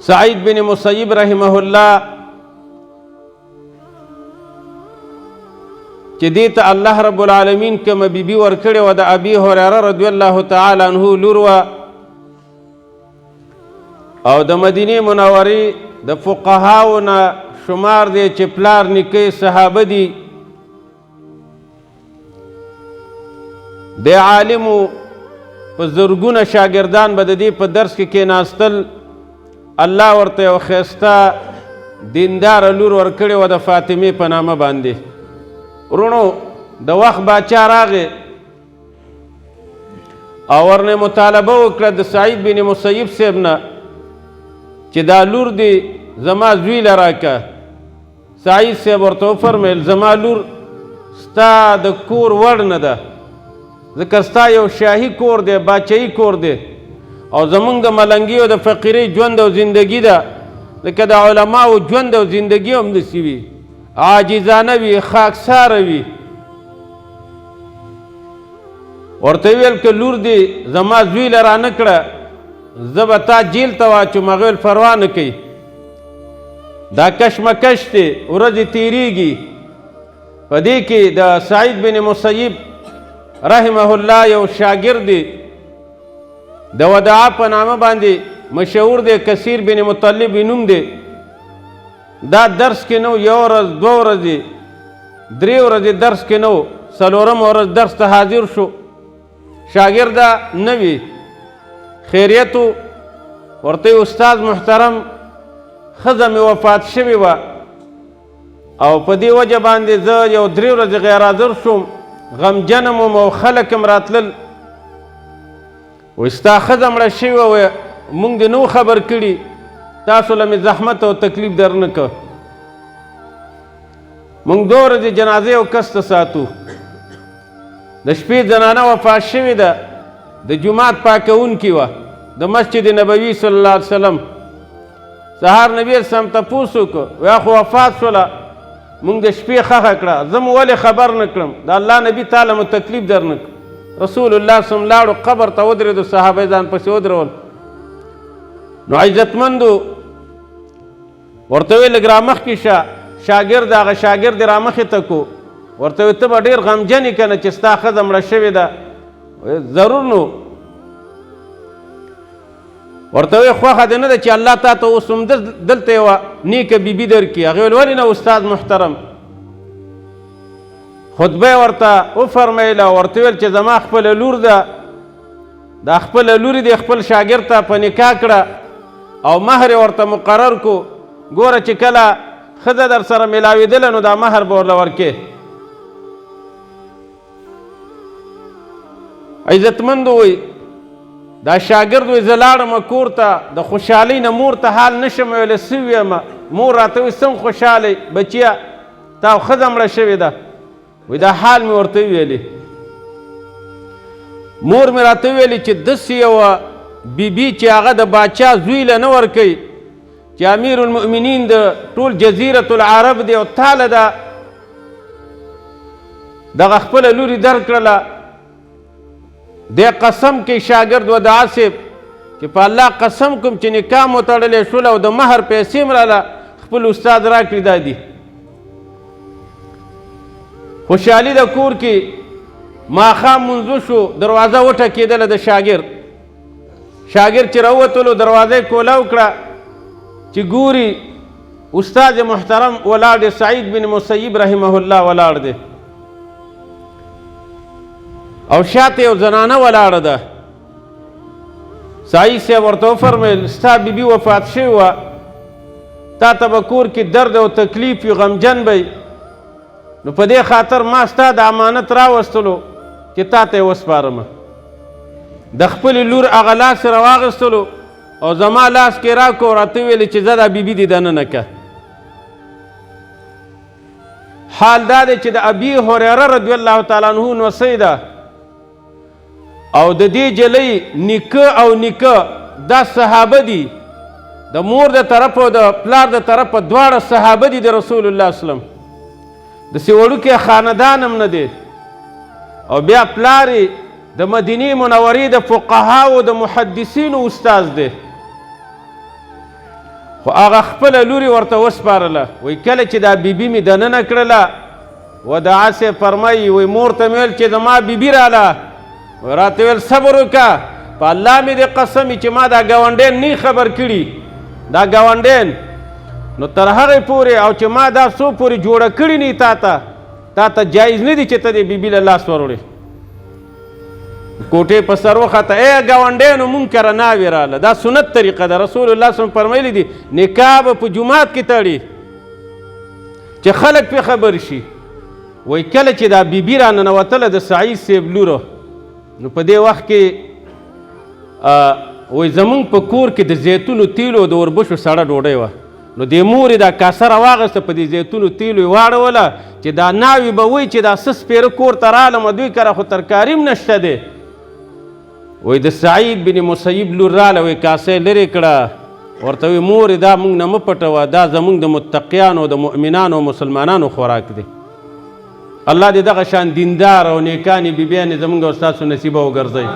سعید بن مسیب رحمه الله چې دې ته الله رب العالمین کومه بیبي ورکړې وه د ابي هریره رضی الله تعالی عنه لور وه او د مدینې منورې د فقهاو نه شمار دی چې پلار نیکه صحابه دي د عالمو په زرګونه شاګردان به د دې په درس کې کېناستل الله ورته یو ښایسته دینداره لور ورکړې وه د فاطمې په نامه باندې ورونو د وخت باچا راغې او ورنه مطالبه وکړه د سعید بن مسیب صاحب نه چې دا لور دی زما زوی له راکه سعید صاحب ورته وفرمیل زما لور ستا د کور وړ نه ده ځکه ستا یو شاهي کور دی باچایي کور دی او زمونږ د ملنګي او د فقیرۍ ژوند او زندګي ده لکه د علماو ژوند او زندګي هم داسې وي عاجزانه وي خاکساره وي ورته ویل که لور دی زما زوی له رانه کړه زه به تا جیل ته واچوم هغه ویل پروا نه کوي دا کشمکش دی ورځې تیریږي په دې کې د سعید بن مسیب رحمه الله یو شاګرد دی د وداع په نامه باندې مشهور دی کثیر بن مطلب نوم دی دا درس کې نو یو ورځ دوه ورځې درې ورځې درس کې نو څلورم ورځ درس ته حاضر شو شاګرده نه وي خیریتو ورته استاد محترم ښځه مې وفات شوې وه او په دې وجه باندې زه یو درې ورځې غیر حاضر شوم غمجنم وم او خلک هم راتلل وایي ستا ښځه مړه شوې وه موږ دې نو خبر کړي تاسو له مې زحمت او تکلیف در نه که موږ دوه ورځې جنازې او کس ته ساتو د شپې زنانه وفات شوې ده د جومات پاکوونکې وه د مسجد نبوي صلی الله علیه وسلم سهار نبي اسلام تپوس وکړو یا خو وفات شوله موږ د شپې ښخه کړه زه مو ولې خبر نه کړم د الله نبي تعالی مو تکلیف در نه کړ رسول الله صلی لاړو قبر ته ودرېدو صحابه ځان پسې ودرول نو عزتمندو ورته ویې لږ رامخکې شه شاګرد هغه شاګرد یې رامخې ته کو ورته ویې ته به ډېر غمجن یې که نه چې ستا ښځه مړه شوې ده ضرور نو ورته ویې خوښه دې نه ده چې الله تا ته اوس هم دلته یوه نیکه بیبي درکړي هغې ویل ولې نه استاد محترم خطبه یې ورته وفرمیله ورته ویل چې زما خپله لور ده دا خپله لورې دې خپل شاګرد ته په نکاح کړه او مهر یې ورته مقرر کو ګوره چې کله ښځه در سره میلاوېدله نو دا مهر به ورله ورکې عزتمندو وایي دا شاګرد وایي زه لاړم کور ته د خوشحالۍ نه مور ته حال نشم ویلی سوي یم مور راته وایي څنګه خوشحالی بچیه تا ښځه مړه شوې ده وایي دا حال مې ورته وویلې مور مې راته وویلې چې داسې یوه بیبي چې هغه د باچا زوی له نه ورکوي چې امیر المؤمنین د ټول جزیرة العرب دی او تاله ده دغه خپله لوري درکړله دې قسم کوي شاګرد وداع صاحب چې په الله قسم کوم چې نکاح مو تړلی شول او د مهر پیسې م راله خپل استاد راکړي دا دي خوشحالي د کور کې ماښام منځو شو دروازه وټکېدله د شاګرد چې راووتلو دروازه یې کولاو کړه چې ګوري استاد محترم ولاړ دی سعید بن مسیب رحمه الله ولاړ دی او شاته یو زنانه ولاړه ده سعید صاحب ورته وفرمیل ستا بیبي وفات شوې وه تا ته به کور کې درد او تکلیف وي غمجن به نو په دې خاطر ما ستا د امانت راوستلو چې تا ته یې وسپارمه د خپلې لور هغه لاس یې راواخیستلو او زما لاس کې راکړو راته ویلې چې زه دا بیبي دې دننه که حال دا دی چې د ابي هریره رضی الله تعالی عنه نوسۍ ده او د دې جلۍ نیکه او نیکه دا صحابه دي د مور د طرف او د پلار د طرفه دواړه صحابه دي د رسول الله اسلم داسې وړوکی خاندان هم نه دی او بیا پلار یې د مدینې منورې د فقهاو د محدثینو استاذ دی خو هغه خپله لورې ورته وسپارله وایي کله چې دا بیبي مې دننه کړله ودعا صاحب فرمایي وایي مور ته مې ویل چې زما بیبي راله راته ویل صبر وکړه په الله مې دې قسم چې ما دا ګاونډین نه خبر کړي دا ګاونډین نو تر هغې پورې او چې ما دا څو پورې جوړه کړي نه تا ته جایز نه دي چې ته دې بیبي له لاس وروړې کوټې په سر وخته ای ګاونډیانو مونږ کره ناوې راله دا سنت طریقه ده رسول الله صلی فرمایلی دي نکاح به په جومات کې تړي چې خلک پې خبر شي وایي کله چې دا بیبي را ننوتله د سعید صاحب لوره نو په دې وخت کې وایي زمونږ په کور کې د زیتونو تیلو د وربشو سړه ډوډۍ وه نو د مورې دا کاسه راواغسته په دې زیتونو تیلو یې واړوله چې دا ناوې به وایي چې دا څه سپېره کور ته رالم دوی کره خو ترکاري هم نشته دی وایي د سعید بن مسیب لور راله وایي کاسه یې لرې کړه ورته وایي مورې دا موږ نه مه پټوه دا زموږ د متقیانو د مؤمنانو او مسلمانانو خوراک دی الله دې دغه شان دیندار او نیکانې بیبیانې زموږ او ستاسو نصیبه وګرځوي